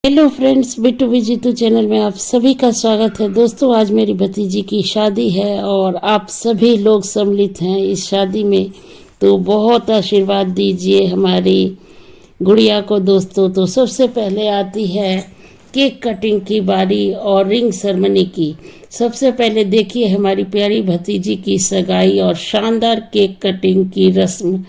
Hello friends, Bittu विजितू channel में आप सभी का स्वागत है। दोस्तों, आज मेरी भतीजी की शादी है और आप सभी लोग सम्मिलित हैं इस शादी में, तो बहुत आशीर्वाद दीजिए हमारी गुड़िया को। दोस्तों, तो सबसे पहले आती है केक कटिंग की बारी और रिंग सेरेमनी की। सबसे पहले देखिए हमारी प्यारी भतीजी की सगाई और शानदार केक कटिंग की रस्म।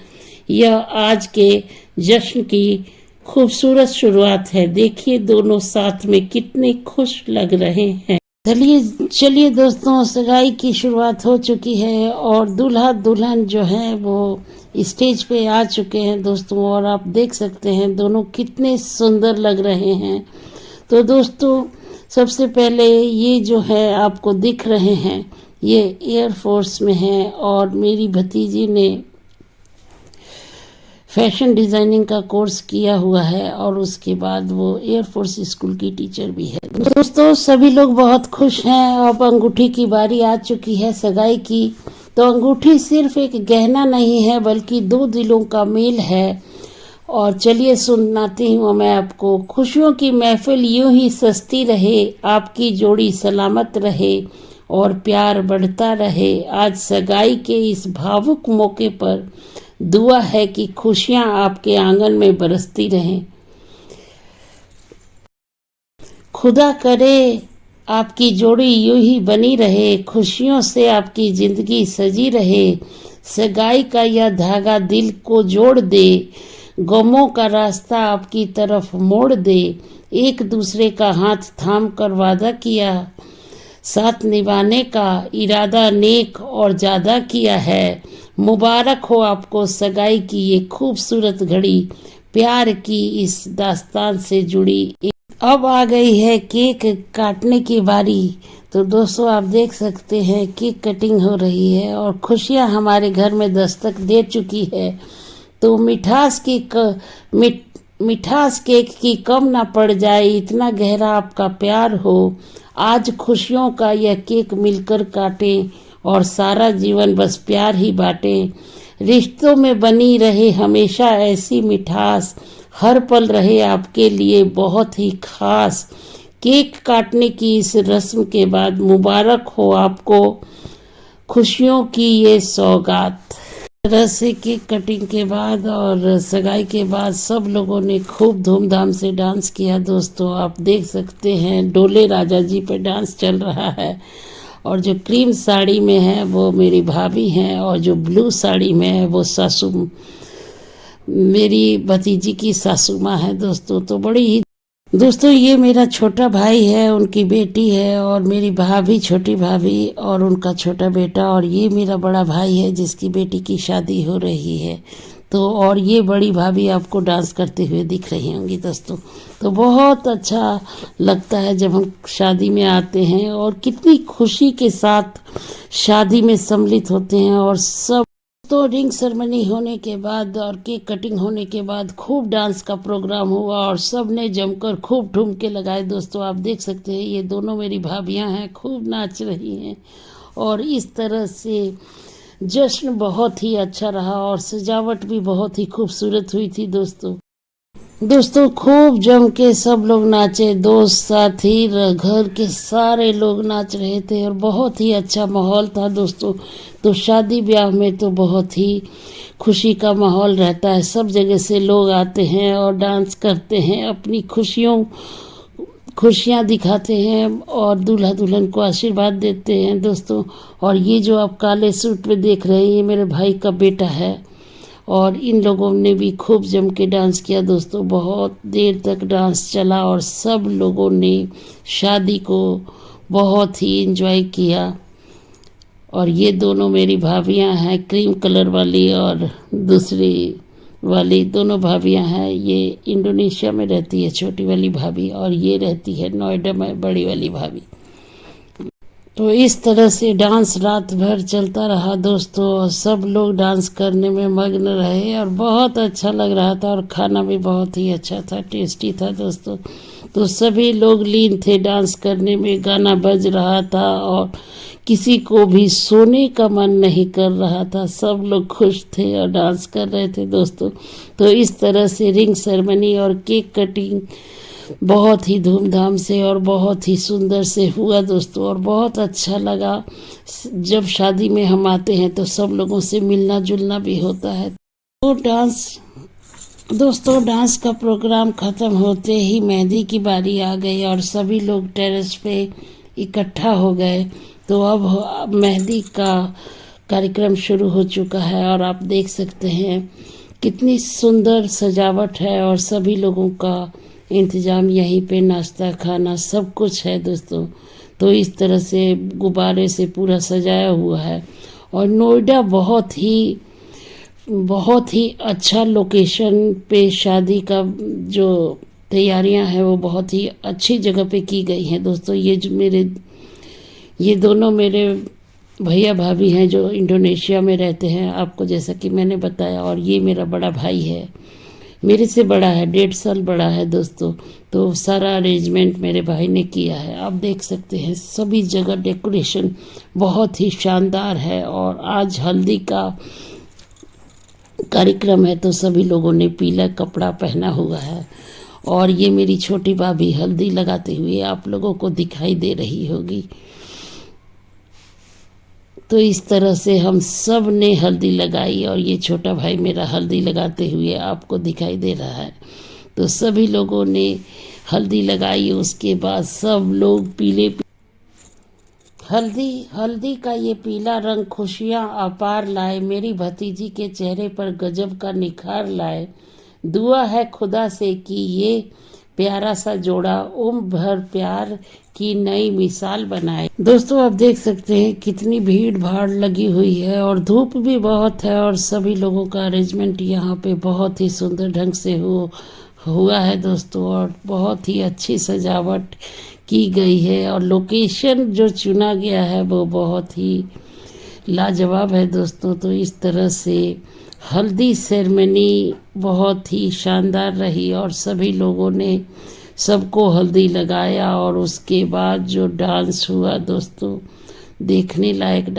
यह आज के जश्न की खूबसूरत शुरुआत है। देखिए दोनों साथ में कितने खुश लग रहे हैं। चलिए दोस्तों, सगाई की शुरुआत हो चुकी है और दूल्हा दुल्हन जो है वो स्टेज पे आ चुके हैं दोस्तों, और आप देख सकते हैं दोनों कितने सुंदर लग रहे हैं। तो दोस्तों, सबसे पहले ये जो है आपको दिख रहे हैं, ये एयरफोर्स में है और मेरी भतीजी ने फैशन डिज़ाइनिंग का कोर्स किया हुआ है और उसके बाद वो एयरफोर्स स्कूल की टीचर भी है। दोस्तों, सभी लोग बहुत खुश हैं। अब अंगूठी की बारी आ चुकी है सगाई की। तो अंगूठी सिर्फ एक गहना नहीं है बल्कि दो दिलों का मेल है। और चलिए सुनाती हूँ मैं आपको। खुशियों की महफिल यूं ही सजती रहे, आपकी जोड़ी सलामत रहे और प्यार बढ़ता रहे। आज सगाई के इस भावुक मौके पर दुआ है कि खुशियां आपके आंगन में बरसती रहें। खुदा करे आपकी जोड़ी यूं ही बनी रहे, खुशियों से आपकी जिंदगी सजी रहे। सगाई का यह धागा दिल को जोड़ दे, गमों का रास्ता आपकी तरफ मोड़ दे। एक दूसरे का हाथ थाम कर वादा किया, साथ निभाने का इरादा नेक और ज्यादा किया है। मुबारक हो आपको सगाई की ये खूबसूरत घड़ी, प्यार की इस दास्तान से जुड़ी। अब आ गई है केक काटने की बारी। तो दोस्तों, आप देख सकते हैं केक कटिंग हो रही है और खुशियां हमारे घर में दस्तक दे चुकी है। तो मिठास केक की कम ना पड़ जाए, इतना गहरा आपका प्यार हो। आज खुशियों का यह केक मिलकर काटें और सारा जीवन बस प्यार ही बांटें। रिश्तों में बनी रहे हमेशा ऐसी मिठास, हर पल रहे आपके लिए बहुत ही खास। केक काटने की इस रस्म के बाद मुबारक हो आपको खुशियों की ये सौगात। तरह से केक कटिंग के बाद और सगाई के बाद सब लोगों ने खूब धूमधाम से डांस किया। दोस्तों, आप देख सकते हैं डोले राजा जी पे डांस चल रहा है। और जो क्रीम साड़ी में है वो मेरी भाभी हैं और जो ब्लू साड़ी में है वो सासू, मेरी भतीजी की सासू माँ है। दोस्तों, तो बड़ी ही दोस्तों, ये मेरा छोटा भाई है, उनकी बेटी है और मेरी भाभी, छोटी भाभी और उनका छोटा बेटा, और ये मेरा बड़ा भाई है जिसकी बेटी की शादी हो रही है। तो और ये बड़ी भाभी आपको डांस करते हुए दिख रही होंगी दोस्तों। तो बहुत अच्छा लगता है जब हम शादी में आते हैं और कितनी खुशी के साथ शादी में सम्मिलित होते हैं। और सब तो रिंग सेरेमनी होने के बाद और केक कटिंग होने के बाद खूब डांस का प्रोग्राम हुआ और सब ने जमकर खूब ठुमके लगाए। दोस्तों, आप देख सकते हैं ये दोनों मेरी भाभियां हैं, खूब नाच रही हैं और इस तरह से जश्न बहुत ही अच्छा रहा और सजावट भी बहुत ही खूबसूरत हुई थी। दोस्तों खूब जम के सब लोग नाचे, दोस्त साथी घर के सारे लोग नाच रहे थे और बहुत ही अच्छा माहौल था दोस्तों। तो शादी ब्याह में तो बहुत ही खुशी का माहौल रहता है, सब जगह से लोग आते हैं और डांस करते हैं, अपनी खुशियाँ दिखाते हैं और दूल्हा दुल्हन को आशीर्वाद देते हैं दोस्तों। और ये जो आप काले सूट में देख रहे हैं ये मेरे भाई का बेटा है और इन लोगों ने भी खूब जम के डांस किया दोस्तों। बहुत देर तक डांस चला और सब लोगों ने शादी को बहुत ही एंजॉय किया। और ये दोनों मेरी भाभियां हैं, क्रीम कलर वाली और दूसरी वाली दोनों भाभियां हैं। ये इंडोनेशिया में रहती है छोटी वाली भाभी और ये रहती है नोएडा में बड़ी वाली भाभी। तो इस तरह से डांस रात भर चलता रहा दोस्तों और सब लोग डांस करने में मग्न रहे और बहुत अच्छा लग रहा था और खाना भी बहुत ही अच्छा था, टेस्टी था दोस्तों। तो सभी लोग लीन थे डांस करने में, गाना बज रहा था और किसी को भी सोने का मन नहीं कर रहा था, सब लोग खुश थे और डांस कर रहे थे दोस्तों। तो इस तरह से रिंग सेरेमनी और केक कटिंग बहुत ही धूमधाम से और बहुत ही सुंदर से हुआ दोस्तों, और बहुत अच्छा लगा। जब शादी में हम आते हैं तो सब लोगों से मिलना जुलना भी होता है। तो डांस का प्रोग्राम ख़त्म होते ही मेहंदी की बारी आ गई और सभी लोग टेरेस पे इकट्ठा हो गए। तो अब मेहंदी का कार्यक्रम शुरू हो चुका है और आप देख सकते हैं कितनी सुंदर सजावट है और सभी लोगों का इंतज़ाम यहीं पे, नाश्ता खाना सब कुछ है दोस्तों। तो इस तरह से गुब्बारे से पूरा सजाया हुआ है। और नोएडा बहुत ही अच्छा लोकेशन पे शादी का जो तैयारियां हैं वो बहुत ही अच्छी जगह पे की गई हैं दोस्तों। ये दोनों मेरे भैया भाभी हैं जो इंडोनेशिया में रहते हैं, आपको जैसा कि मैंने बताया। और ये मेरा बड़ा भाई है, मेरे से बड़ा है, 1.5 साल बड़ा है दोस्तों। तो सारा अरेंजमेंट मेरे भाई ने किया है। आप देख सकते हैं सभी जगह डेकोरेशन बहुत ही शानदार है। और आज हल्दी का कार्यक्रम है तो सभी लोगों ने पीला कपड़ा पहना हुआ है। और ये मेरी छोटी भाभी हल्दी लगाते हुए आप लोगों को दिखाई दे रही होगी। तो इस तरह से हम सब ने हल्दी लगाई और ये छोटा भाई मेरा हल्दी लगाते हुए आपको दिखाई दे रहा है। तो सभी लोगों ने हल्दी लगाई। उसके बाद सब लोग हल्दी का ये पीला रंग खुशियां अपार लाए, मेरी भतीजी के चेहरे पर गजब का निखार लाए। दुआ है खुदा से कि ये प्यारा सा जोड़ा उम्र भर प्यार की नई मिसाल बनाए। दोस्तों आप देख सकते हैं कितनी भीड़ भाड़ लगी हुई है और धूप भी बहुत है। और सभी लोगों का अरेंजमेंट यहाँ पे बहुत ही सुंदर ढंग से हुआ है दोस्तों। और बहुत ही अच्छी सजावट की गई है और लोकेशन जो चुना गया है वो बहुत ही लाजवाब है दोस्तों। तो इस तरह से हल्दी सेरेमनी बहुत ही शानदार रही और सभी लोगों ने सबको हल्दी लगाया। और उसके बाद जो डांस हुआ दोस्तों, देखने लायक।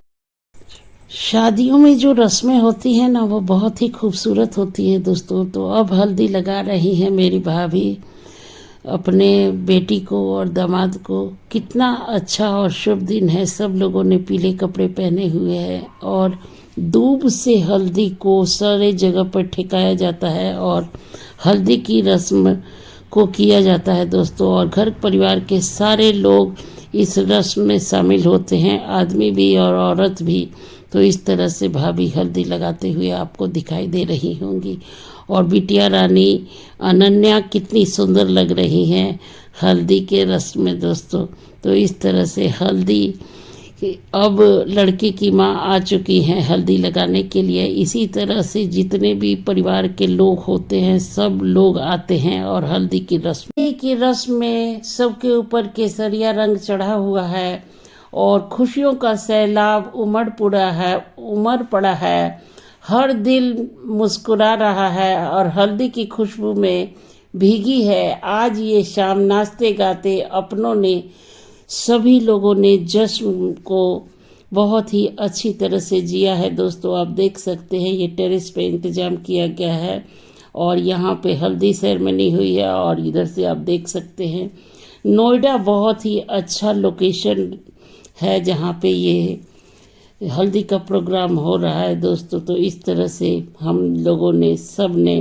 शादियों में जो रस्में होती हैं ना वो बहुत ही खूबसूरत होती हैं दोस्तों। तो अब हल्दी लगा रही हैं मेरी भाभी अपने बेटी को और दामाद को। कितना अच्छा और शुभ दिन है। सब लोगों ने पीले कपड़े पहने हुए हैं और दूब से हल्दी को सारे जगह पर ठिकाया जाता है और हल्दी की रस्म को किया जाता है दोस्तों। और घर परिवार के सारे लोग इस रस्म में शामिल होते हैं, आदमी भी और औरत भी। तो इस तरह से भाभी हल्दी लगाते हुए आपको दिखाई दे रही होंगी। और बिटिया रानी अनन्या कितनी सुंदर लग रही हैं हल्दी के रस्म में दोस्तों। तो इस तरह से हल्दी, अब लड़की की माँ आ चुकी हैं हल्दी लगाने के लिए। इसी तरह से जितने भी परिवार के लोग होते हैं सब लोग आते हैं और हल्दी की रस्म में सबके ऊपर केसरिया रंग चढ़ा हुआ है और खुशियों का सैलाब उमड़ पड़ा है। हर दिल मुस्कुरा रहा है और हल्दी की खुशबू में भीगी है आज ये शाम। नाचते गाते अपनों ने सभी लोगों ने जश्न को बहुत ही अच्छी तरह से जिया है दोस्तों। आप देख सकते हैं ये टेरेस पे इंतजाम किया गया है और यहाँ पे हल्दी सेरेमनी हुई है। और इधर से आप देख सकते हैं नोएडा बहुत ही अच्छा लोकेशन है जहाँ पे ये हल्दी का प्रोग्राम हो रहा है दोस्तों। तो इस तरह से हम लोगों ने सब ने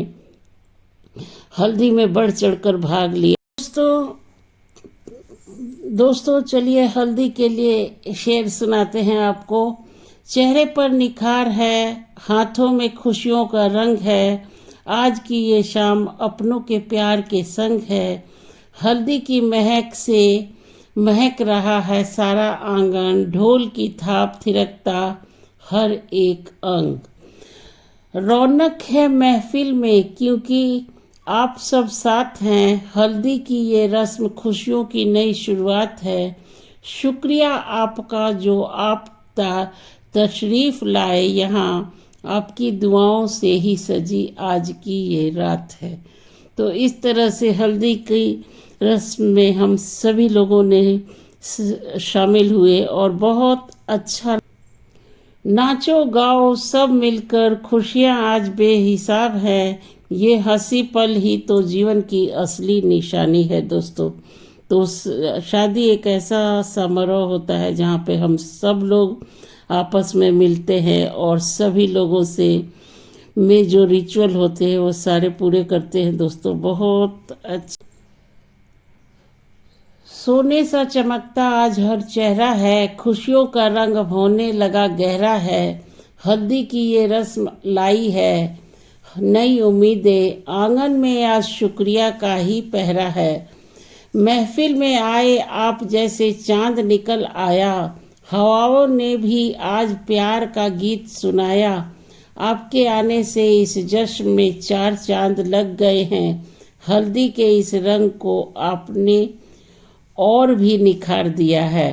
हल्दी में बढ़ चढ़कर भाग लिया दोस्तों। चलिए हल्दी के लिए शेर सुनाते हैं आपको। चेहरे पर निखार है, हाथों में खुशियों का रंग है, आज की ये शाम अपनों के प्यार के संग है। हल्दी की महक से महक रहा है सारा आंगन, ढोल की थाप थिरकता हर एक अंग। रौनक है महफिल में क्योंकि आप सब साथ हैं, हल्दी की ये रस्म खुशियों की नई शुरुआत है। शुक्रिया आपका जो आप तशरीफ़ लाए यहाँ, आपकी दुआओं से ही सजी आज की ये रात है। तो इस तरह से हल्दी की रस्म में हम सभी लोगों ने शामिल हुए और बहुत अच्छा नाचो गाओ सब मिलकर, खुशियाँ आज बेहिसाब है। ये हंसी पल ही तो जीवन की असली निशानी है दोस्तों। तो शादी एक ऐसा समारोह होता है जहाँ पे हम सब लोग आपस में मिलते हैं और सभी लोगों से में जो रिचुअल होते हैं वो सारे पूरे करते हैं दोस्तों। बहुत अच्छा सोने सा चमकता आज हर चेहरा है, खुशियों का रंग होने लगा गहरा है। हल्दी की ये रस्म लाई है नई उम्मीदें, आंगन में आज शुक्रिया का ही पहरा है। महफिल में आए आप जैसे चांद निकल आया, हवाओं ने भी आज प्यार का गीत सुनाया। आपके आने से इस जश्न में चार चांद लग गए हैं, हल्दी के इस रंग को आपने और भी निखार दिया है।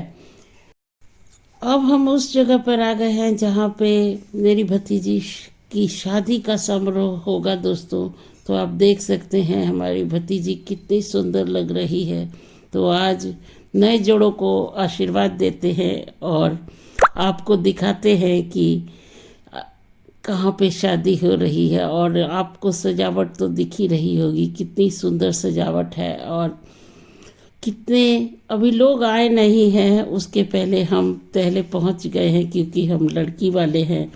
अब हम उस जगह पर आ गए हैं जहाँ पे मेरी भतीजी की शादी का समारोह होगा दोस्तों। तो आप देख सकते हैं हमारी भतीजी कितनी सुंदर लग रही है। तो आज नए जोड़ों को आशीर्वाद देते हैं और आपको दिखाते हैं कि कहाँ पे शादी हो रही है। और आपको सजावट तो दिख ही रही होगी, कितनी सुंदर सजावट है। और कितने अभी लोग आए नहीं हैं, उसके पहले हम पहले पहुंच गए हैं क्योंकि हम लड़की वाले हैं।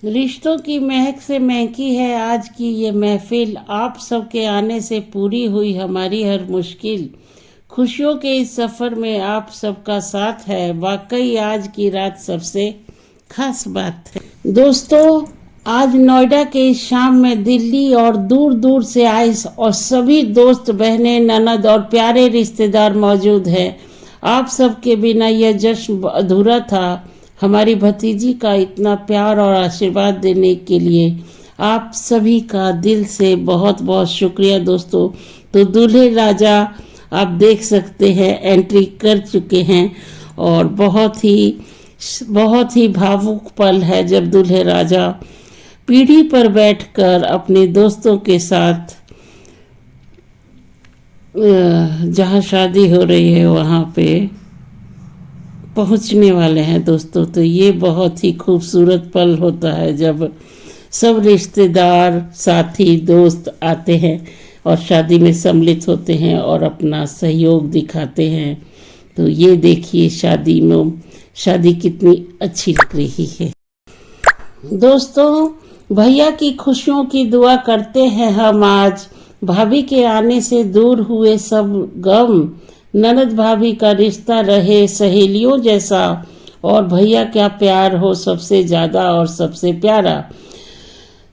रिश्तों की महक से महकी है आज की ये महफिल, आप सबके आने से पूरी हुई हमारी हर मुश्किल। खुशियों के इस सफ़र में आप सबका साथ है, वाकई आज की रात सबसे खास बात है। दोस्तों आज नोएडा के इस शाम में दिल्ली और दूर दूर से आए और सभी दोस्त बहनें ननद और प्यारे रिश्तेदार मौजूद हैं। आप सबके बिना यह जश्न अधूरा था। हमारी भतीजी का इतना प्यार और आशीर्वाद देने के लिए आप सभी का दिल से बहुत बहुत शुक्रिया दोस्तों। तो दूल्हे राजा आप देख सकते हैं एंट्री कर चुके हैं और बहुत ही भावुक पल है जब दूल्हे राजा पीढ़ी पर बैठकर अपने दोस्तों के साथ जहाँ शादी हो रही है वहाँ पे पहुँचने वाले हैं दोस्तों। तो ये बहुत ही खूबसूरत पल होता है जब सब रिश्तेदार साथी दोस्त आते हैं और शादी में सम्मिलित होते हैं और अपना सहयोग दिखाते हैं। तो ये देखिए शादी कितनी अच्छी लग रही है दोस्तों। भैया की खुशियों की दुआ करते हैं हम आज, भाभी के आने से दूर हुए सब गम। ननद भाभी का रिश्ता रहे सहेलियों जैसा और भैया क्या प्यार हो सबसे ज़्यादा और सबसे प्यारा।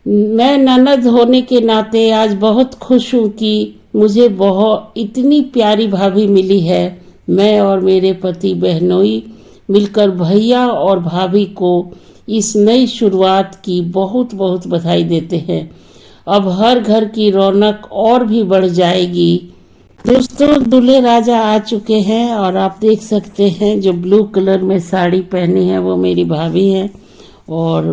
मैं ननद होने के नाते आज बहुत खुश हूँ कि मुझे बहुत इतनी प्यारी भाभी मिली है। मैं और मेरे पति बहनोई मिलकर भैया और भाभी को इस नई शुरुआत की बहुत बहुत बधाई देते हैं। अब हर घर की रौनक और भी बढ़ जाएगी। दोस्तों दूल्हे राजा आ चुके हैं और आप देख सकते हैं जो ब्लू कलर में साड़ी पहनी है वो मेरी भाभी है और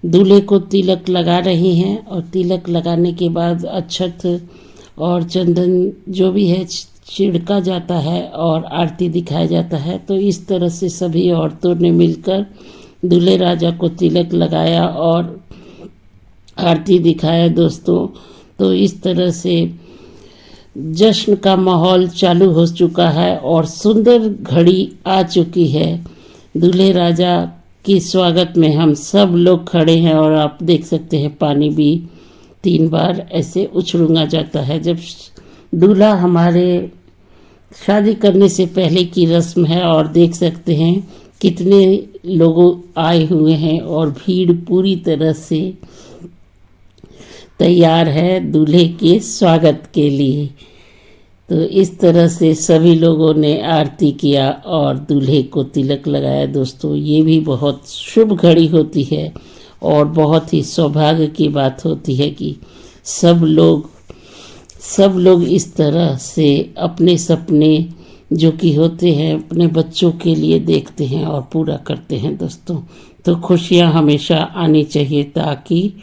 दूल्हे को तिलक लगा रही हैं। और तिलक लगाने के बाद अक्षत और चंदन जो भी है छिड़का जाता है और आरती दिखाया जाता है। तो इस तरह से सभी औरतों ने मिलकर दूल्हे राजा को तिलक लगाया और आरती दिखाया दोस्तों। तो इस तरह से जश्न का माहौल चालू हो चुका है और सुंदर घड़ी आ चुकी है। दूल्हे राजा के स्वागत में हम सब लोग खड़े हैं और आप देख सकते हैं पानी भी 3 बार ऐसे उछलूंगा जाता है जब दूल्हा हमारे शादी करने से पहले की रस्म है। और देख सकते हैं कितने लोग आए हुए हैं और भीड़ पूरी तरह से तैयार है दूल्हे के स्वागत के लिए। तो इस तरह से सभी लोगों ने आरती किया और दूल्हे को तिलक लगाया दोस्तों। ये भी बहुत शुभ घड़ी होती है और बहुत ही सौभाग्य की बात होती है कि सब लोग इस तरह से अपने सपने जो कि होते हैं अपने बच्चों के लिए देखते हैं और पूरा करते हैं दोस्तों। तो खुशियाँ हमेशा आनी चाहिए ताकि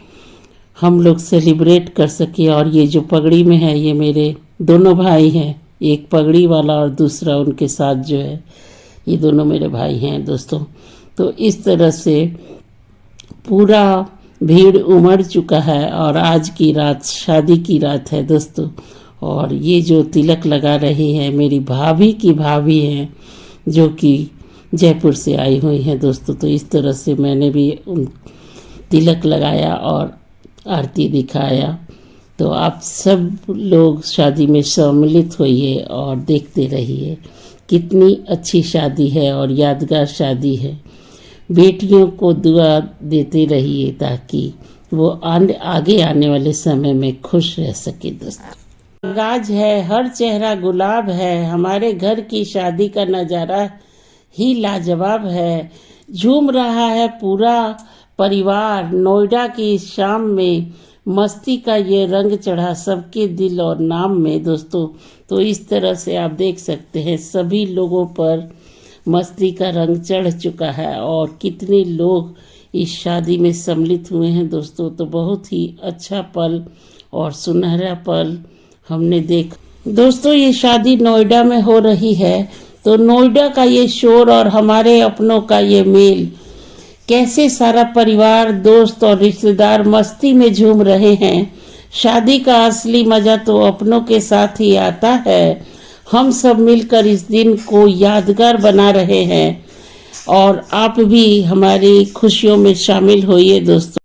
हम लोग सेलिब्रेट कर सके। और ये जो पगड़ी में है ये मेरे दोनों भाई हैं, एक पगड़ी वाला और दूसरा उनके साथ जो है, ये दोनों मेरे भाई हैं दोस्तों। तो इस तरह से पूरा भीड़ उमड़ चुका है और आज की रात शादी की रात है दोस्तों। और ये जो तिलक लगा रही है मेरी भाभी की भाभी हैं, जो कि जयपुर से आई हुई हैं दोस्तों। तो इस तरह से मैंने भी उन तिलक लगाया और आरती दिखाया। तो आप सब लोग शादी में सम्मिलित होइए और देखते रहिए। कितनी अच्छी शादी है और यादगार शादी है। बेटियों को दुआ देते रहिए ताकि वो आगे आने वाले समय में खुश रह सके दोस्तों। गाज है, हर चेहरा गुलाब है, हमारे घर की शादी का नज़ारा ही लाजवाब है। झूम रहा है पूरा परिवार, नोएडा की शाम में मस्ती का ये रंग चढ़ा सबके दिल और नाम में दोस्तों। तो इस तरह से आप देख सकते हैं सभी लोगों पर मस्ती का रंग चढ़ चुका है और कितने लोग इस शादी में सम्मिलित हुए हैं दोस्तों। तो बहुत ही अच्छा पल और सुनहरा पल हमने देखा दोस्तों। ये शादी नोएडा में हो रही है, तो नोएडा का ये शोर और हमारे अपनों का ये मेल, कैसे सारा परिवार, दोस्त और रिश्तेदार मस्ती में झूम रहे हैं। शादी का असली मजा तो अपनों के साथ ही आता है। हम सब मिलकर इस दिन को यादगार बना रहे हैं और आप भी हमारी खुशियों में शामिल होइए दोस्तों।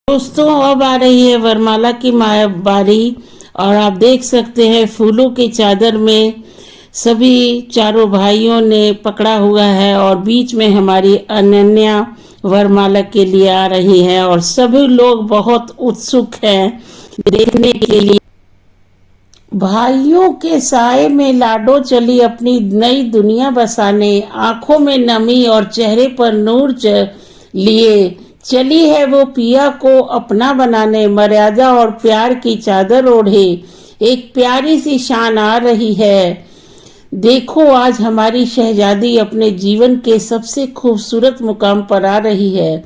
दोस्तों अब आ रही है वरमाला की बारी, और आप देख सकते हैं फूलों की चादर में सभी चारों भाइयों ने पकड़ा हुआ है, और बीच में हमारी अनन्या वरमाला के लिए आ रही है, और सभी लोग बहुत उत्सुक हैं देखने के लिए। भाइयों के साए में लाडो चली अपनी नई दुनिया बसाने, आंखों में नमी और चेहरे पर नूर लिए चली है वो पिया को अपना बनाने, मर्यादा और प्यार की चादर ओढ़े एक प्यारी सी शान आ रही है। देखो आज हमारी शहजादी अपने जीवन के सबसे खूबसूरत मुकाम पर आ रही है।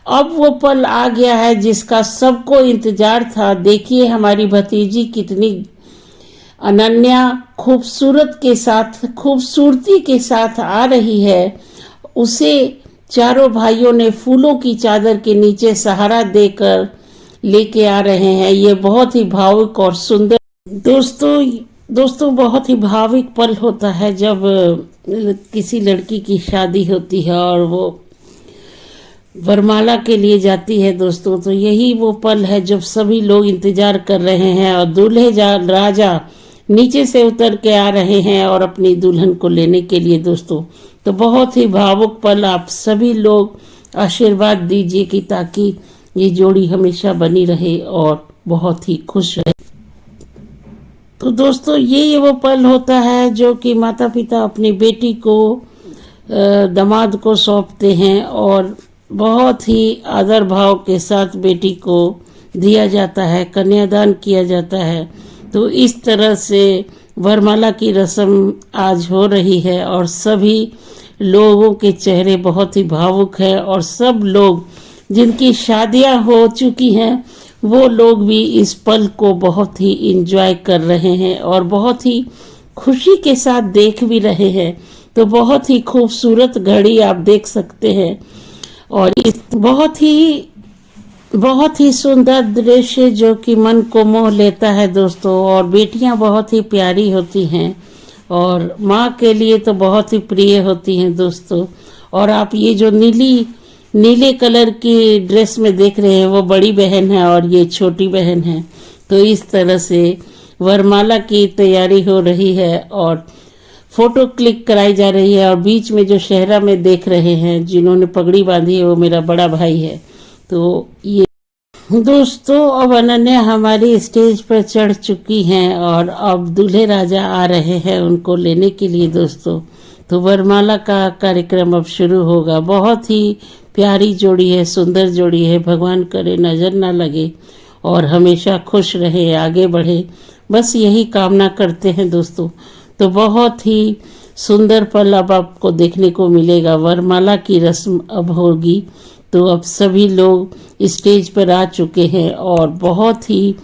अब वो पल आ गया है जिसका सबको इंतजार था। देखिए हमारी भतीजी कितनी अनन्या खूबसूरती के साथ आ रही है। उसे चारों भाइयों ने फूलों की चादर के नीचे सहारा देकर लेके आ रहे हैं। ये बहुत ही भावुक और सुंदर दोस्तों बहुत ही भावुक पल होता है जब किसी लड़की की शादी होती है और वो वरमाला के लिए जाती है दोस्तों। तो यही वो पल है जब सभी लोग इंतजार कर रहे हैं और दूल्हे राजा नीचे से उतर के आ रहे हैं और अपनी दुल्हन को लेने के लिए दोस्तों। तो बहुत ही भावुक पल, आप सभी लोग आशीर्वाद दीजिए कि ताकि ये जोड़ी हमेशा बनी रहे और बहुत ही खुश रहे। तो दोस्तों ये वो पल होता है जो कि माता पिता अपनी बेटी को दामाद को सौंपते हैं, और बहुत ही आदर भाव के साथ बेटी को दिया जाता है, कन्यादान किया जाता है। तो इस तरह से वरमाला की रस्म आज हो रही है, और सभी लोगों के चेहरे बहुत ही भावुक है, और सब लोग जिनकी शादियां हो चुकी हैं वो लोग भी इस पल को बहुत ही एंजॉय कर रहे हैं और बहुत ही खुशी के साथ देख भी रहे हैं। तो बहुत ही खूबसूरत घड़ी आप देख सकते हैं, और इस बहुत ही सुंदर दृश्य जो कि मन को मोह लेता है दोस्तों। और बेटियां बहुत ही प्यारी होती हैं और माँ के लिए तो बहुत ही प्रिय होती हैं दोस्तों। और आप ये जो नीले कलर की ड्रेस में देख रहे हैं वो बड़ी बहन है और ये छोटी बहन है। तो इस तरह से वरमाला की तैयारी हो रही है और फोटो क्लिक कराई जा रही है। और बीच में जो शहरा में देख रहे हैं जिन्होंने पगड़ी बांधी है वो मेरा बड़ा भाई है। तो ये दोस्तों अब अनन्या हमारी स्टेज पर चढ़ चुकी हैं और अब दूल्हे राजा आ रहे हैं उनको लेने के लिए दोस्तों। तो वरमाला का कार्यक्रम अब शुरू होगा। बहुत ही प्यारी जोड़ी है, सुंदर जोड़ी है। भगवान करे नजर ना लगे और हमेशा खुश रहे, आगे बढ़े, बस यही कामना करते हैं दोस्तों। तो बहुत ही सुंदर पल अब आपको देखने को मिलेगा। वरमाला की रस्म अब होगी। तो अब सभी लोग स्टेज पर आ चुके हैं और बहुत ही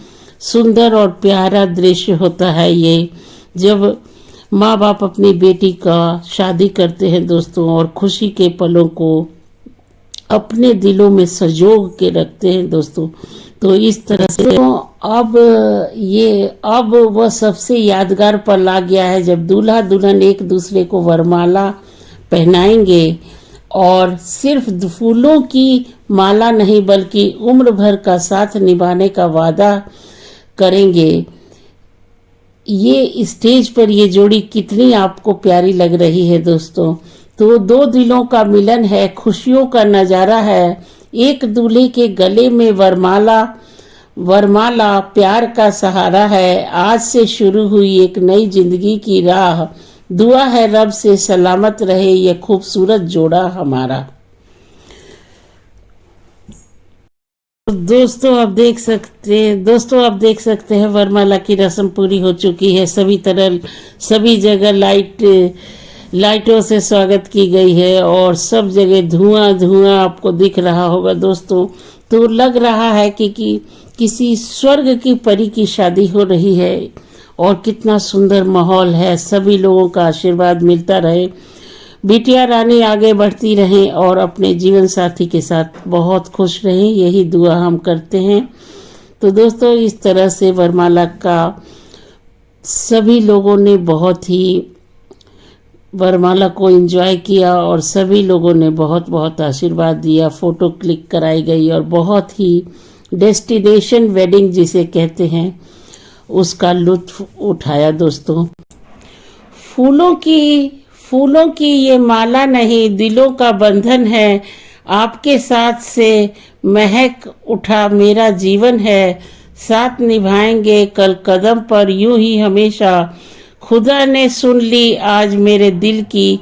सुंदर और प्यारा दृश्य होता है ये जब माँ बाप अपनी बेटी का शादी करते हैं दोस्तों, और खुशी के पलों को अपने दिलों में संजोग के रखते हैं दोस्तों। तो इस तरह से अब वह सबसे यादगार पल आ गया है जब दूल्हा दुल्हन एक दूसरे को वरमाला पहनाएंगे, और सिर्फ फूलों की माला नहीं बल्कि उम्र भर का साथ निभाने का वादा करेंगे। ये स्टेज पर ये जोड़ी कितनी आपको प्यारी लग रही है दोस्तों। तो दो दिलों का मिलन है, खुशियों का नजारा है। एक दूल्हे के गले में वरमाला प्यार का सहारा है। आज से शुरू हुई एक नई जिंदगी की राह। दुआ है रब से सलामत रहे ये खूबसूरत जोड़ा हमारा। दोस्तों आप देख सकते हैं वरमाला की रस्म पूरी हो चुकी है। सभी जगह लाइटों से स्वागत की गई है और सब जगह धुआं आपको दिख रहा होगा दोस्तों। तो लग रहा है कि किसी स्वर्ग की परी की शादी हो रही है और कितना सुंदर माहौल है। सभी लोगों का आशीर्वाद मिलता रहे, बिटिया रानी आगे बढ़ती रहें और अपने जीवन साथी के साथ बहुत खुश रहें, यही दुआ हम करते हैं। तो दोस्तों इस तरह से वरमाला का सभी लोगों ने बहुत ही वरमाला को एंजॉय किया और सभी लोगों ने बहुत बहुत आशीर्वाद दिया, फ़ोटो क्लिक कराई गई और बहुत ही डेस्टिनेशन वेडिंग जिसे कहते हैं उसका लुत्फ उठाया दोस्तों। फूलों की ये माला नहीं, दिलों का बंधन है, आपके साथ से महक उठा मेरा जीवन है, साथ निभाएंगे कल कदम पर यूं ही हमेशा, खुदा ने सुन ली आज मेरे दिल की।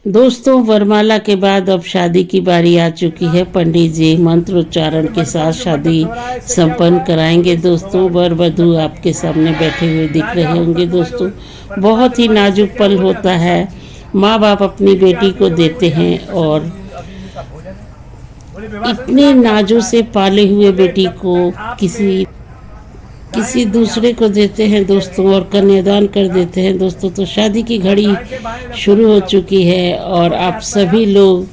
दोस्तों वरमाला के बाद अब शादी की बारी आ चुकी है। पंडित जी मंत्रोच्चारण के साथ शादी संपन्न कराएंगे दोस्तों। वर वधू आपके सामने बैठे हुए दिख रहे होंगे दोस्तों। बहुत ही नाजुक पल होता है, माँ बाप अपनी बेटी को देते हैं और इतनी नाजों से पाले हुए बेटी को किसी दूसरे को देते हैं दोस्तों और कन्यादान कर देते हैं दोस्तों। तो शादी की घड़ी शुरू हो चुकी है और आप सभी लोग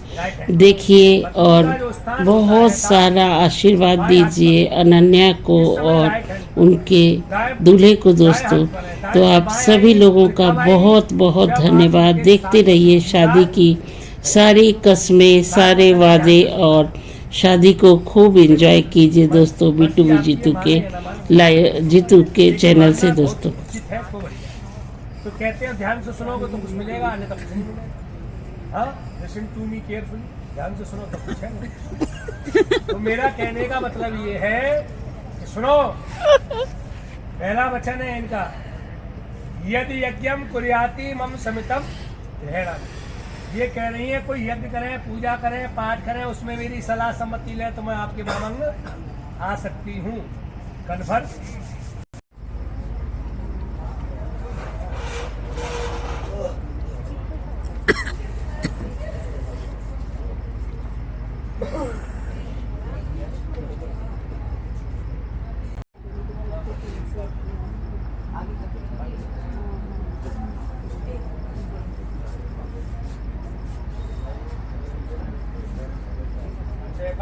देखिए और बहुत सारा आशीर्वाद दीजिए अनन्या को और उनके दूल्हे को दोस्तों। तो आप सभी लोगों का बहुत बहुत धन्यवाद। देखते रहिए शादी की सारी कस्में, सारे वादे और शादी को खूब एंजॉय कीजिए दोस्तों बिट्टू जीतू के चैनल से दोस्तों। तो कहते हैं ध्यान से सुनोगे तो कुछ मिलेगा, अन्यथा कुछ नहीं मिलेगा। हाँ, लिसन टू मी केयरफुली, ध्यान से सुनो तो कुछ है। तो मेरा कहने का मतलब ये है कि सुनो, पहला वचन है इनका, यदि यज्ञम कुर्याति मम समितम ग्रहणामि। ये कह रही है कोई यज्ञ करें, पूजा करें, पाठ करें, उसमें मेरी सलाह सम्मति ले तो मैं आपके मामंग आ सकती हूँ। कन्फर्म।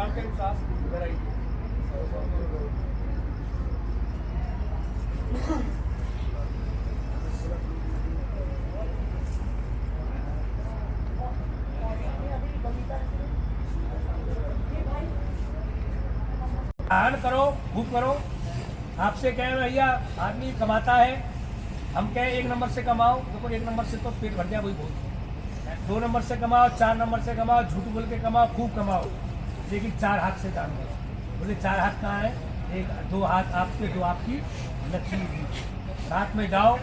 के अनुसार इधर आइए। ध्यान करो, भूख करो। आपसे कहें भैया आदमी कमाता है, हम कहें 1 नंबर से कमाओ, देखो 1 नंबर से तो पेट भर जाए वही बहुत। 2 नंबर से कमाओ, 4 नंबर से कमाओ, झूठ बोल के कमाओ, खूब कमाओ, लेकिन 4 हाथ से दान करो। बोले 4 हाथ कहाँ है? 2 हाथ आपके, 2 आपकी लक्ष्मी। रात में जाओ,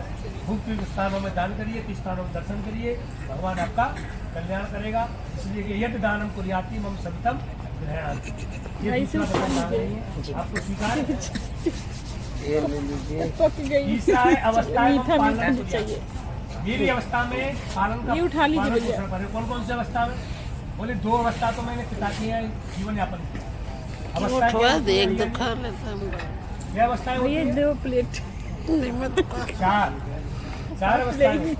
भूख के स्थानों में दान करिए, 30 स्थानों में दर्शन करिए, भगवान आपका कल्याण करेगा। इसलिए कि यदि दानम कुर्याति मम सवितम ग्रहणामि। ये दूसरा वचन दान नहीं है, आपको स्वीकार है। तीसरा है अवस्थाएं पालन चाहिए। मेरी अवस्था में पालन का उठा लीजिए। कौन कौन सी अवस्था में? बोले 2 अवस्था तो मैंने पिता की है जीवन यापन की अवस्था। एक तो खा लेता हूँ। यह अवस्था है 2 प्लेट। 4 अवस्थाएं: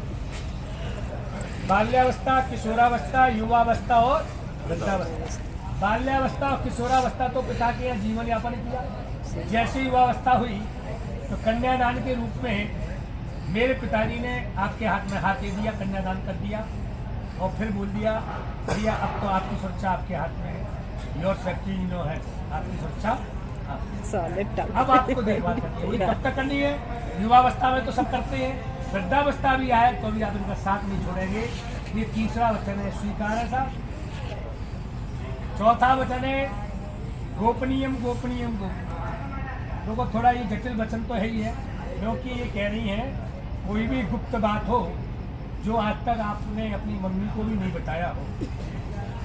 बाल्यावस्था, किशोरावस्था, युवावस्था और वृद्धावस्था। बाल्यावस्था और किशोरावस्था तो पिता के यहाँ जीवन यापन किया। जैसे युवावस्था हुई तो कन्यादान के रूप में मेरे पिताजी ने आपके हाथ में हाथ दे दिया, कन्यादान कर दिया और फिर बोल दिया भैया अब तो आपकी सुरक्षा आपके हाथ में है, योर सेफ्टी नो है, आपकी सुरक्षा। अब आपको देखभाल करनी है। ये कब तक करनी है? युवावस्था में तो सब करते हैं, वृद्धावस्था भी आए तो भी आप इनका साथ नहीं छोड़ेंगे। ये तीसरा वचन है, स्वीकार है साहब। चौथा वचन है गोपनीयम गोपनीयम गोपनीयम। लोगों थोड़ा ये जटिल वचन तो है ही है, क्योंकि ये कह रही है कोई भी गुप्त बात हो जो आज तक आपने अपनी मम्मी को भी नहीं बताया हो।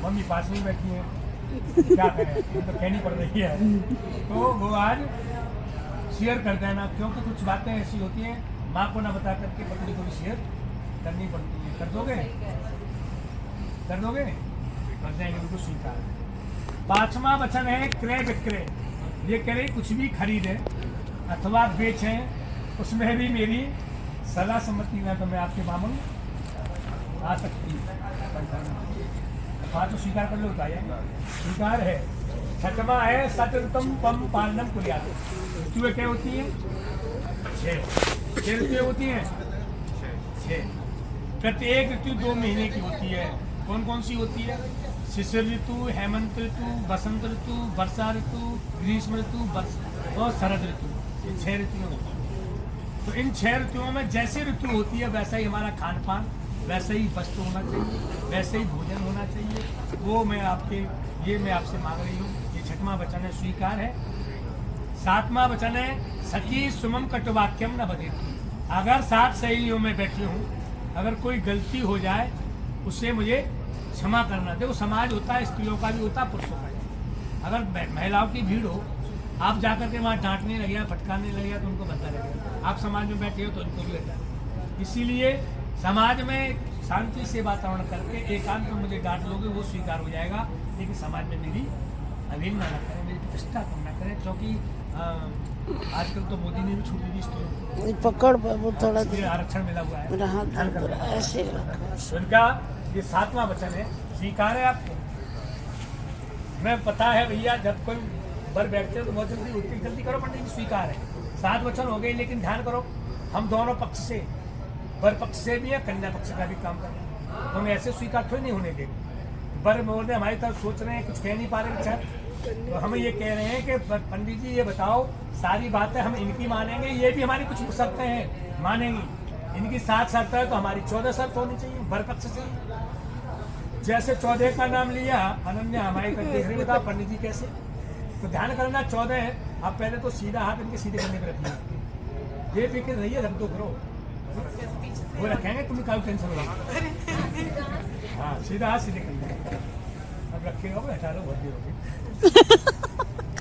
मम्मी पास में बैठी है, क्या करें, तो कहनी पड़ रही है, तो वो आज शेयर कर देना, क्योंकि कुछ बातें ऐसी होती हैं माँ को ना बता करके पत्नी को भी शेयर करनी पड़ती है। कर दोगे? कर दोगे? कर जाएंगे, बिल्कुल स्वीकार। 5वां वचन है क्रय विक्रय। ये कह रही कुछ भी खरीदें अथवा बेचें, उसमें भी मेरी सलाह सम्मति में तो मैं आपके मामन आ सकती हूँ। तो स्वीकार कर लो, स्वीकार है। 6वां है सततम पम पालनम कुर्यात्। ऋतुएं क्या होती हैं? 6 ऋतुएं होती हैं। 6। प्रत्येक ऋतु 2 महीने की होती है। कौन कौन सी होती है? शिशिर ऋतु, हेमंत ऋतु, बसंत ऋतु, वर्षा ऋतु, ग्रीष्म ऋतु और शरद ऋतु। ये 6 ऋतुएं होती हैं। तो इन 6 ऋतुओं में जैसे ऋतु होती है वैसा ही हमारा खान पान, वैसे ही वस्त्र होना चाहिए, वैसे ही भोजन होना चाहिए। वो मैं आपसे मांग रही हूँ। ये 6वां वचन है, स्वीकार है। 7वां वचन है, सखी सुमम कटुवाक्यम न बदेती। अगर 7 सहेलियों में बैठी हूँ, अगर कोई गलती हो जाए उससे मुझे क्षमा करना। देखो समाज होता है, स्त्रियों का भी होता है, पुरुषों का भी। अगर महिलाओं की भीड़ हो, आप जाकर के वहाँ डांटने लगे, फटकारने लगे तो उनको बता लगेगा। आप समाज में बैठे हो तो उनको भी बता। इसीलिए समाज में शांति से वातावरण करके एकांत में मुझे डांट लोगे वो स्वीकार हो जाएगा, लेकिन समाज में मेरी अवहेलना न करें, मेरी प्रतिष्ठा कम न करें। क्योंकि आजकल तो मोदी ने भी छूट दी स्त्रियों को, पकड़ बाबू थोड़ा आरक्षण मिला हुआ है। मेरा हाथ ऐसे उनका ये 7वां वचन है, स्वीकार है आपको। मैं पता है भैया, जब कोई बर बैठते हो तो बहुत जल्दी उठती, जल्दी करो पंडित जी, स्वीकार है। 7 वचन हो गए, लेकिन ध्यान करो, हम दोनों पक्ष से, बर पक्ष से भी है, कन्या पक्ष का भी काम कर रहे हैं। तो हम ऐसे स्वीकार थोड़ी नहीं होने देंगे। बर बोलने हमारी तरफ सोच रहे हैं, कुछ कह नहीं पा रहे विचार, तो हम ये कह रहे हैं कि पंडित जी ये बताओ, सारी बातें हम इनकी मानेंगे, ये भी हमारी कुछ शर्तें हैं मानेंगी। इनकी 7 शर्तें है तो हमारी 14 शर्त होनी चाहिए बर पक्ष से। जैसे 14 का नाम लिया अनन्या, हमारी देख रही बताओ पंडित जी कैसे। तो ध्यान करना, 14 है। आप पहले तो सीधा हाथ इनके सीधे करने पर रखिए, ये फिक्र रहिए, रख दो करो, वो रखेंगे, तुम्हें काल टेंशन होगा। हाँ, सीधा हाथ सीधे करिए। अब रखेगा वो, हटा लो, बहुत देर होगी।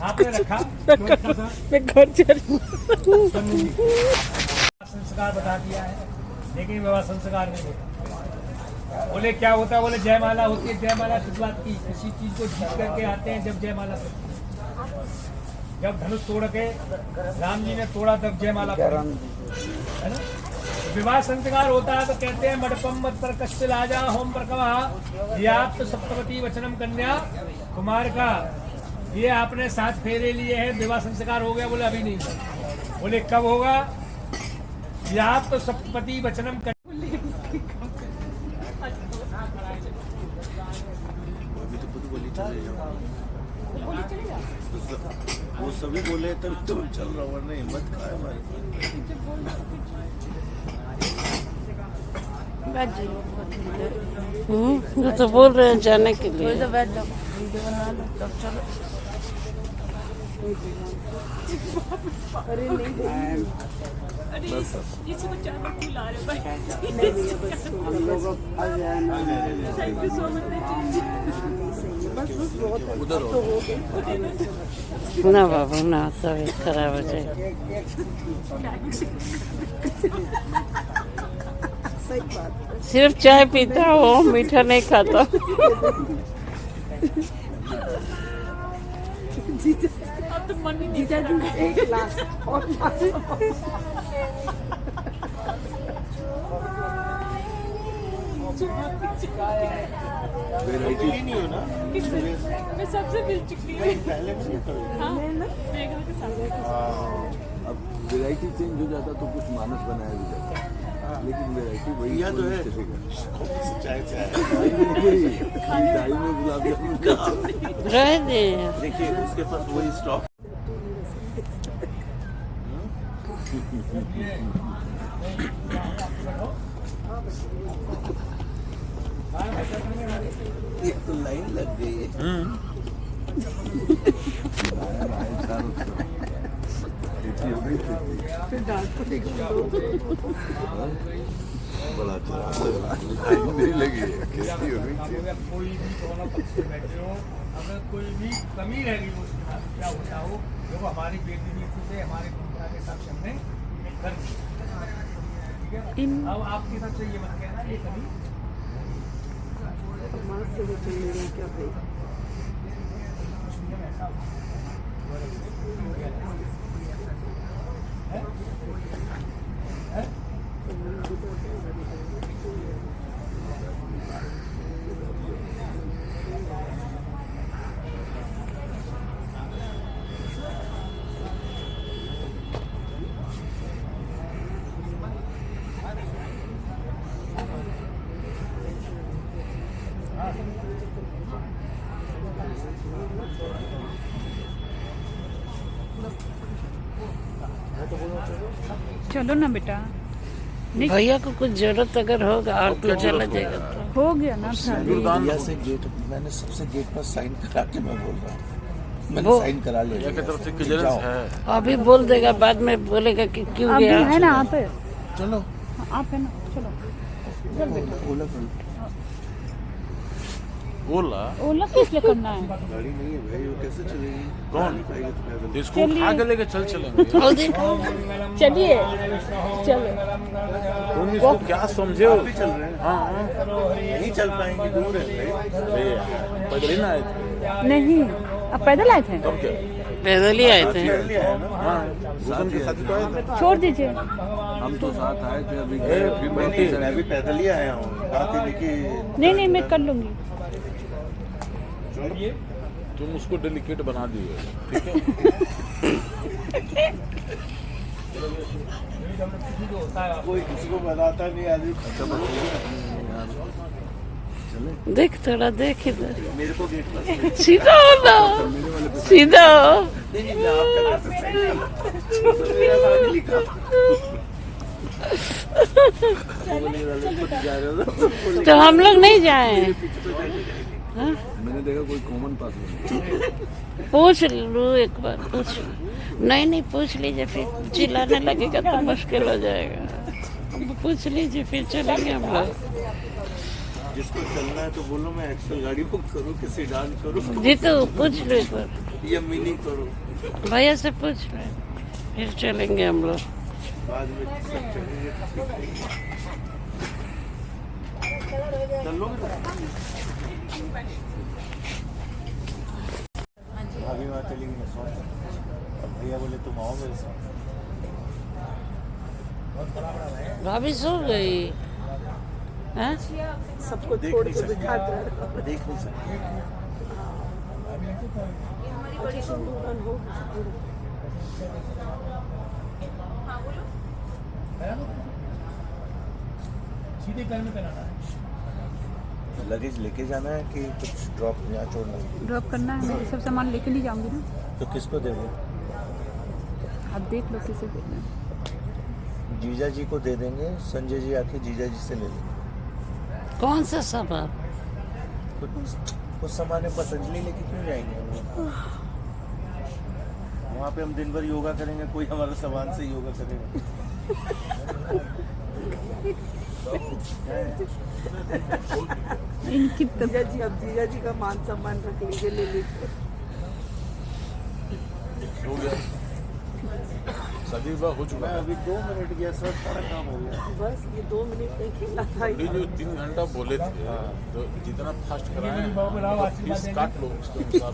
आपने रखा संस्कार बता दिया है, लेकिन बाबा संस्कार नहीं होता। बोले क्या होता है? बोले जयमाला होती है। जयमाला किस बात की? किसी चीज को जीत करके आते हैं जब जयमाला करते हैं। जब धनुष तोड़ के राम जी ने तोड़ा तब जयमाला है ना। विवाह संस्कार होता है तो कहते हैं मडपम मत पर कष्ट लाजा होम पर कवा याप्त सप्तवती वचनम कन्या कुमार का। ये आपने 7 फेरे लिए हैं, विवाह संस्कार हो गया? बोले अभी नहीं। बोले कब होगा? याप्त सप्तपति वचनम वो सभी बोले तभी तो चल रहा, वरना हिम्मत कहाँ है हमारी। वो तो बोल रहे हैं जाने के लिए। अरे नहीं, किसी को चाहना भूल आ रहे थैंक यू सो मच। ना बाबू ना, तबीयत खराब हो जाए। सिर्फ चाय पीता हो, मीठा नहीं खाता। अब तो मन ही नहीं कर एक ग्लास और वैरायटी नहीं हो ना, मैं सबसे मिल चुकी हूँ। पहले भी नहीं करी। हाँ, मेघा के साथ। अब वैरायटी चेंज हो जाता तो कुछ मानस बनाया भी जाता, लेकिन वैरायटी वही यह तो है। चाय चाय में गुलाब जामुन का रह दे। देखिए उसके पास वही स्टॉक। एक तो लाइन लग गई है। बड़ा लाइन नहीं लगी है, कैसी हो गई थी। कोई भी दोनों पक्ष से बैठे हो, अगर कोई भी कमी रह गई हो उसके बाद क्या होता हो, देखो हमारी बेटी नीति से हमारे परंपरा के हिसाब से हमने कर दी, ठीक है। अब आपकी तरफ से ये मत कहना ये कमी चलो ना बेटा, नहीं भैया को कुछ जरूरत अगर होगा और तो चला जाएगा तो हो गया ना शादी। भैया से गेट मैंने सबसे गेट पर साइन करा के मैं बोल रहा हूँ, मैंने वो- साइन करा लिया की तरफ से क्लियरेंस है। अभी बोल देगा, बाद में बोलेगा कि क्यों अभी गया। है ना आप है, चलो आप है ना, चलो। ओला कर ओला ओला किस लिए करना है? गाड़ी नहीं है भाई, वो कैसे चलेगी? कौन? खाएगी तो पैदल। इसको उठा के लेके चलेंगे। और देखो चलिए चलो। तुम इसको क्या समझे हो? भी चल रहे हैं। हाँ नहीं चल पाएंगे, दूर है भाई। अरे यार, पैदल ही ना आए थे। नहीं, अब पैदल आए थे। तब क्या? पैदल ही आए थे। पैदल ही आया ना। हाँ, भूषण के साथ ही तो आए थे। छोड़ दीजिए। हम तो साथ आए थे, अभी ए, फिर बल्कि- मैं भी पैदल ही आया हूँ। बात ही नहीं कि नहीं नहीं, मैं कर लूंगी। तुम उसको डेलिकेट बना दिए, ठीक है? कोई किसी को बताता नहीं आदमी। देख थोड़ा देख इधर, मेरे को गेट पर सीधा हो ना, सीधा हो। नहीं, मैं आपका कैसे सही तो मेरा नाम ही लिखा। बोलने वाले खुद जा रहे हो तो तो हम लोग नहीं जाए। हाँ? मैंने देखा कोई कॉमन पास नहीं। पूछ लूँ एक बार, पूछ। नहीं नहीं, पूछ लीजिए, फिर चिल्लाने लगेगा तो मुश्किल हो जाएगा। पूछ लीजिए, फिर चलेंगे हम लोग। जिसको चलना है तो बोलो, मैं एक्सेल गाड़ी बुक करूँ कि सीडान करूँ जी तो पूछ लो एक बार, या मिनी करूँ। भैया से पूछ लो, फिर चलेंगे हम लोग। बाद में सब चलेंगे। चलोगे अभी वहाँ चलेंगे मैं सौ। अब भैया बोले तुम आओ मेरे साथ। भाभी सो गई हैं? सबको देख छोड़ नहीं के सकते। बिठा कर देख नहीं सकते। अच्छा सिंदूरदान हो सीधे घर में कराना है। लगेज लेके जाना है कि कुछ ड्रॉप यहाँ छोड़ना है? ड्रॉप करना है, मैं सब सामान लेके नहीं जाऊंगी ना। तो किसको देंगे? आप देख लो किसे देना है। जीजा जी को दे देंगे, संजय जी आके जीजा जी से ले लेंगे। कौन सा सामान? कुछ सामान है, पतंजलि लेके क्यों जाएंगे हम लोग? वहाँ पे हम दिन भर योगा करेंगे, कोई हमारे सामान से योगा करेगा। इनकी जीजा जी, अब जीजा जी का मान सम्मान रख लीजिए, ले लीजिए। हो गया, शादी विवाह हो चुका मैं है। अभी 2 मिनट गया, सब सारा काम हो गया। बस ये 2 मिनट में खेला था। ये जो 3 घंटा बोले थे, तो जितना फास्ट कराए फीस काट लो उसके अनुसार।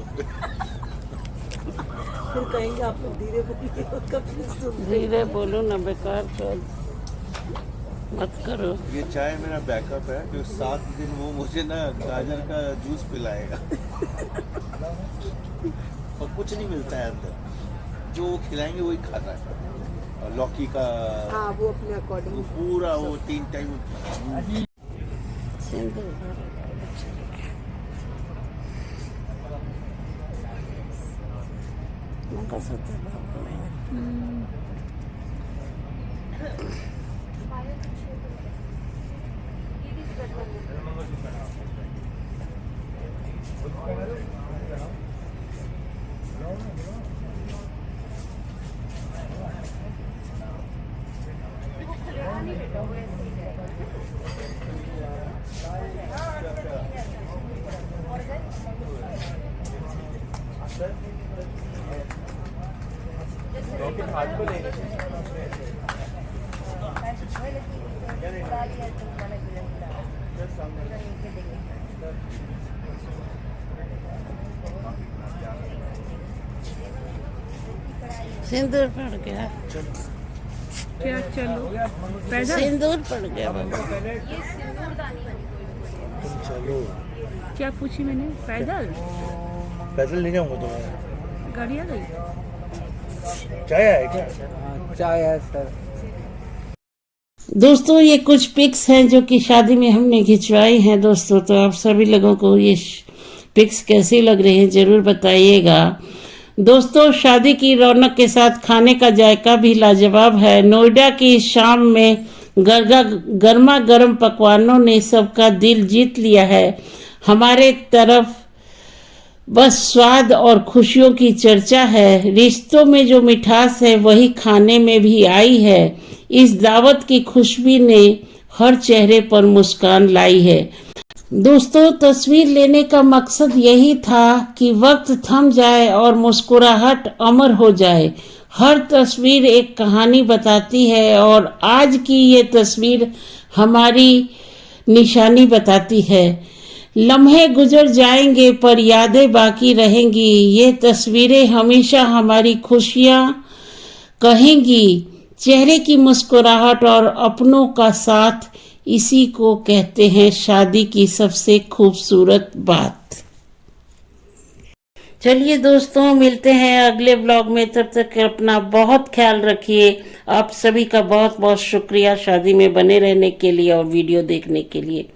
फिर कहेंगे आप लोग धीरे बोलिए, उसका फिर सुन। धीरे बोलो ना, बेकार चल मत करो। ये चाय मेरा बैकअप है, जो 7 दिन वो मुझे ना गाजर का जूस पिलाएगा। और कुछ नहीं मिलता है अंदर, जो वो खिलाएंगे वही खाता है। और लौकी का हाँ, वो अपने वो अकॉर्डिंग। पूरा वो 3 टाइम। सिंदूर मंगलसूत्र बाबू में। सिंदूर पड़ गया, क्या चलो पैदल? सिंदूर पड़ गया बाबू। तुम चलो, क्या पूछी मैंने? पैदल? पैदल ले जाऊंगा तुम्हें। गाड़ी आ गई? चाय है क्या? चाय है सर। दोस्तों ये कुछ पिक्स हैं जो कि शादी में हमने खिंचवाई हैं दोस्तों, तो आप सभी लोगों को ये पिक्स कैसी लग रही हैं जरूर बताइएगा। दोस्तों, शादी की रौनक के साथ खाने का जायका भी लाजवाब है। नोएडा की शाम में गर्मा गर्म पकवानों ने सबका दिल जीत लिया है। हमारे तरफ बस स्वाद और खुशियों की चर्चा है। रिश्तों में जो मिठास है वही खाने में भी आई है। इस दावत की खुशबू ने हर चेहरे पर मुस्कान लाई है। दोस्तों, तस्वीर लेने का मकसद यही था कि वक्त थम जाए और मुस्कुराहट अमर हो जाए। हर तस्वीर एक कहानी बताती है और आज की ये तस्वीर हमारी निशानी बताती है। लम्हे गुजर जाएंगे पर यादें बाकी रहेंगी। ये तस्वीरें हमेशा हमारी खुशियां कहेंगी। चेहरे की मुस्कुराहट और अपनों का साथ, इसी को कहते हैं शादी की सबसे खूबसूरत बात। चलिए दोस्तों, मिलते हैं अगले ब्लॉग में। तब तक अपना बहुत ख्याल रखिए। आप सभी का बहुत बहुत शुक्रिया शादी में बने रहने के लिए और वीडियो देखने के लिए।